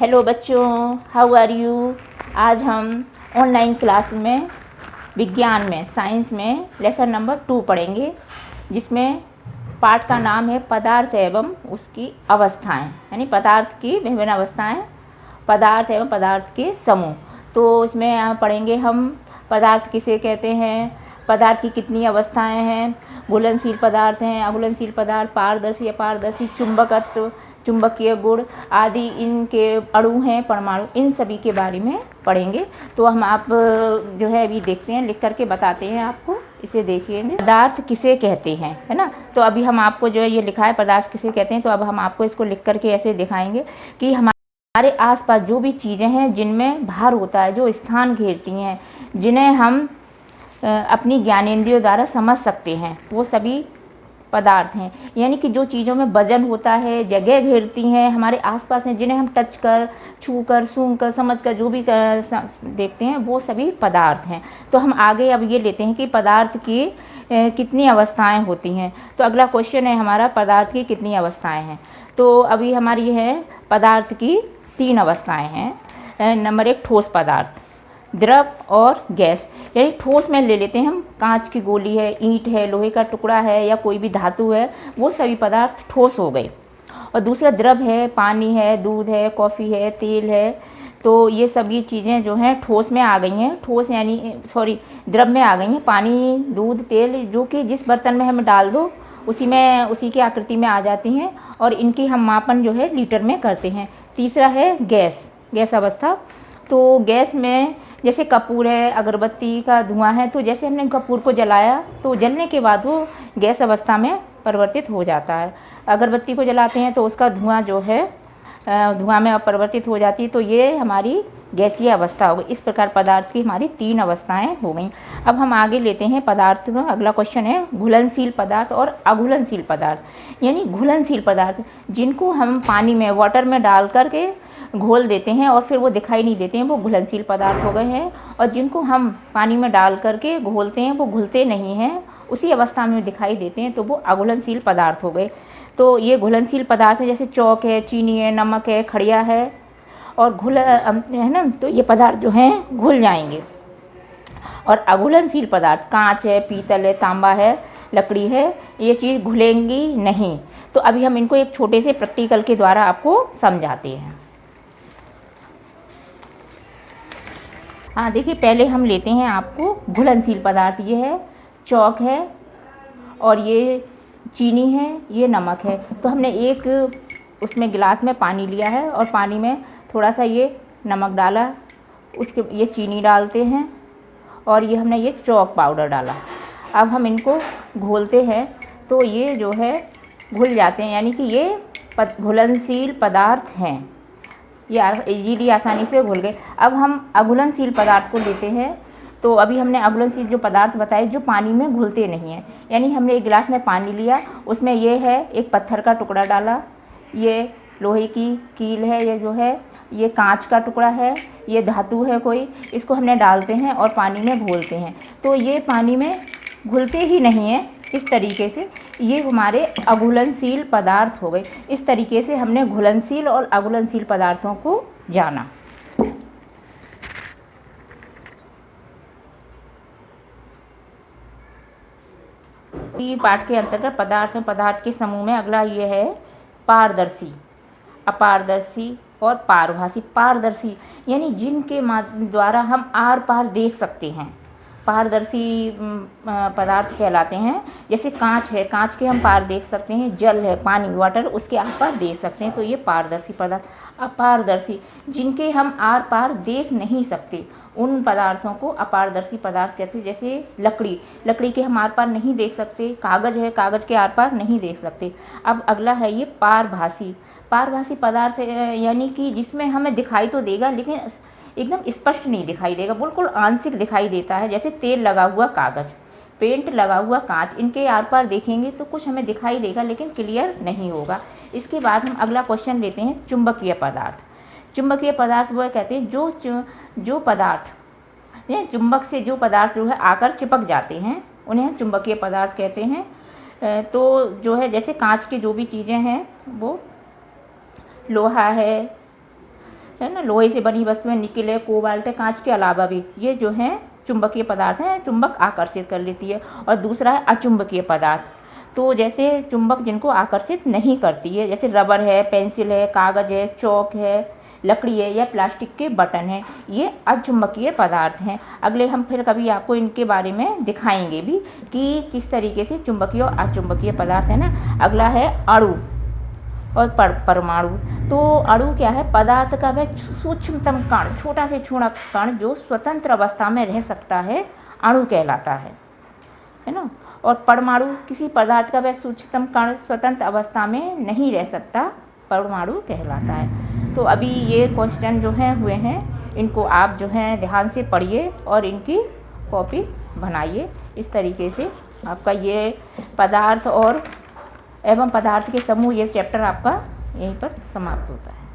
Hello बच्चों, how are you. आज हम ऑनलाइन क्लास में विज्ञान में साइंस में लेसन नंबर 2 पढ़ेंगे, जिसमें पाठ का नाम है पदार्थ एवं उसकी अवस्थाएं, यानी पदार्थ की विभिन्न अवस्थाएं, पदार्थ एवं पदार्थ के समूह। तो इसमें पढ़ेंगे हम पदार्थ किसे कहते हैं, पदार्थ की कितनी अवस्थाएं हैं, घुलनशील पदार्थ हैं, अघुलनशील पदार्थ, पारदर्शी अपारदर्शी, चुंबकत्व, चुंबकीय गुण आदि, इनके अणु हैं, परमाणु, इन सभी के बारे में पढ़ेंगे। तो हम आप जो है अभी देखते हैं, लिख करके बताते हैं आपको, इसे देखिए। पदार्थ किसे कहते हैं, है ना। तो अभी हम आपको जो है ये लिखा है पदार्थ किसे कहते हैं, तो अब हम आपको इसको लिख करके ऐसे दिखाएंगे कि हमारे आसपास जो भी चीज़ें हैं जिनमें भार होता है, जो स्थान घेरती हैं, जिन्हें हम अपनी ज्ञानेंद्रियों द्वारा समझ सकते हैं, वो सभी पदार्थ हैं। यानी कि जो चीज़ों में वजन होता है, जगह घेरती हैं, हमारे आसपास हैं, जिन्हें हम टच कर, छू कर, सूंघ कर, समझ कर जो भी देखते हैं, वो सभी पदार्थ हैं। तो हम आगे अब ये लेते हैं कि पदार्थ की कितनी अवस्थाएं होती हैं। तो अगला क्वेश्चन है हमारा, पदार्थ की कितनी अवस्थाएं हैं। तो अभी हमारी है पदार्थ की 3 अवस्थाएं हैं। नंबर 1 ठोस पदार्थ, द्रव और गैस। यानी ठोस में ले लेते हैं हम, कांच की गोली है, ईंट है, लोहे का टुकड़ा है, या कोई भी धातु है, वो सभी पदार्थ ठोस हो गए। और दूसरा द्रव है, पानी है, दूध है, कॉफ़ी है, तेल है। तो ये सभी चीज़ें जो हैं ठोस में आ गई हैं, ठोस यानी द्रव में आ गई हैं। पानी, दूध, तेल, जो कि जिस बर्तन में हमें डाल दो उसी की आकृति में आ जाती हैं, और इनकी हम मापन जो है लीटर में करते हैं। तीसरा है गैस अवस्था। तो गैस में जैसे कपूर है, अगरबत्ती का धुआं है, तो जैसे हमने कपूर को जलाया तो जलने के बाद वो गैस अवस्था में परिवर्तित हो जाता है। अगरबत्ती को जलाते हैं तो उसका धुआं जो है धुआं में परिवर्तित हो जाती है। तो ये हमारी गैसीय अवस्था हो गई। इस प्रकार पदार्थ की हमारी 3 अवस्थाएं हो गई। अब हम आगे लेते हैं पदार्थ का अगला क्वेश्चन है घुलनशील पदार्थ और अघुलनशील पदार्थ। यानी घुलनशील पदार्थ जिनको हम पानी में, वाटर में डाल करके घोल देते हैं और फिर वो दिखाई नहीं देते हैं, वो घुलनशील पदार्थ हो गए हैं। और जिनको हम पानी में डाल करके घोलते हैं, वो घुलते नहीं हैं, उसी अवस्था में दिखाई देते हैं, तो वो अघुलनशील पदार्थ हो गए। तो ये घुलनशील पदार्थ है, जैसे चौक है, चीनी है, नमक है, खड़िया है और है ना, तो ये पदार्थ जो हैं घुल जाएंगे। और अघुलनशील पदार्थ कांच है, पीतल है, तांबा है, लकड़ी है, ये चीज़ घुलेंगी नहीं। तो अभी हम इनको एक छोटे से प्रैक्टिकल के द्वारा आपको समझाते हैं। हाँ देखिए, पहले हम लेते हैं आपको घुलनशील पदार्थ। ये है चौक है, और ये चीनी है, ये नमक है। तो हमने एक उसमें गिलास में पानी लिया है और पानी में थोड़ा सा ये नमक डाला, उसके ये चीनी डालते हैं, और ये हमने ये चौक पाउडर डाला। अब हम इनको घोलते हैं तो ये जो है घुल जाते हैं, यानी कि ये घुलनशील पदार्थ हैं, ये इजीली आसानी से घुल गए। अब हम अघुलनशील पदार्थ को लेते हैं। तो अभी हमने अघुलनशील जो पदार्थ बताए जो पानी में घुलते नहीं हैं, यानी हमने एक गिलास में पानी लिया, उसमें ये है एक पत्थर का टुकड़ा डाला, ये लोहे की कील है, ये जो है ये कांच का टुकड़ा है, ये धातु है कोई, इसको हमने डालते हैं और पानी में घोलते हैं। तो ये पानी में घुलते ही नहीं हैं। इस तरीके से ये हमारे अघुलनशील पदार्थ हो गए। इस तरीके से हमने घुलनशील और अघुलनशील पदार्थों को जाना। पाठ के अंतर्गत पदार्थ के समूह में अगला ये है पारदर्शी, अपारदर्शी और पारभासी। पारदर्शी यानी जिनके द्वारा हम आर पार देख सकते हैं, पारदर्शी पदार्थ कहलाते हैं। जैसे कांच है, कांच के हम पार देख सकते हैं, जल है, पानी, वाटर, उसके आर पार देख सकते हैं, तो ये पारदर्शी पदार्थ। अपारदर्शी जिनके हम आर पार देख नहीं सकते, उन पदार्थों को अपारदर्शी पदार्थ कहते हैं। जैसे लकड़ी के हम आर पार नहीं देख सकते, कागज़ है, कागज़ के आर पार नहीं देख सकते। अब अगला है ये पारभासी पदार्थ, यानी कि जिसमें हमें दिखाई तो देगा लेकिन एकदम स्पष्ट नहीं दिखाई देगा, बिल्कुल आंशिक दिखाई देता है। जैसे तेल लगा हुआ कागज़, पेंट लगा हुआ कांच, इनके आर पार देखेंगे तो कुछ हमें दिखाई देगा लेकिन क्लियर नहीं होगा। इसके बाद हम अगला क्वेश्चन लेते हैं चुंबकीय पदार्थ। चुंबकीय पदार्थ वो कहते हैं जो पदार्थ चुंबक से जो पदार्थ जो है आकर चिपक जाते हैं, उन्हें हम चुंबकीय पदार्थ कहते हैं। तो जो है जैसे कांच की जो भी चीज़ें हैं, वो लोहा है, है ना, लोहे से बनी वस्तुएं, निकेल है, कोबाल्ट है, कांच के अलावा भी ये जो हैं चुंबकीय पदार्थ हैं, चुंबक आकर्षित कर लेती है। और दूसरा है अचुंबकीय पदार्थ, तो जैसे चुंबक जिनको आकर्षित नहीं करती है, जैसे रबर है, पेंसिल है, कागज़ है, चौक है, लकड़ी है या प्लास्टिक के बटन हैं, ये अचुंबकीय पदार्थ हैं। अगले हम फिर कभी आपको इनके बारे में दिखाएंगे भी कि किस तरीके से चुंबकीय और अचुंबकीय पदार्थ है ना। अगला है अणु और परमाणु। तो अणु क्या है, पदार्थ का वह सूक्ष्मतम कण, छोटा से छोटा कण जो स्वतंत्र अवस्था में रह सकता है, अणु कहलाता है ना। और परमाणु, किसी पदार्थ का वह सूक्ष्मतम कण स्वतंत्र अवस्था में नहीं रह सकता, परमाणु कहलाता है। तो अभी ये क्वेश्चन जो हैं हुए हैं, इनको आप जो हैं ध्यान से पढ़िए और इनकी कॉपी बनाइए। इस तरीके से आपका ये पदार्थ और एवं पदार्थ के समूह, ये चैप्टर आपका यहीं पर समाप्त होता है।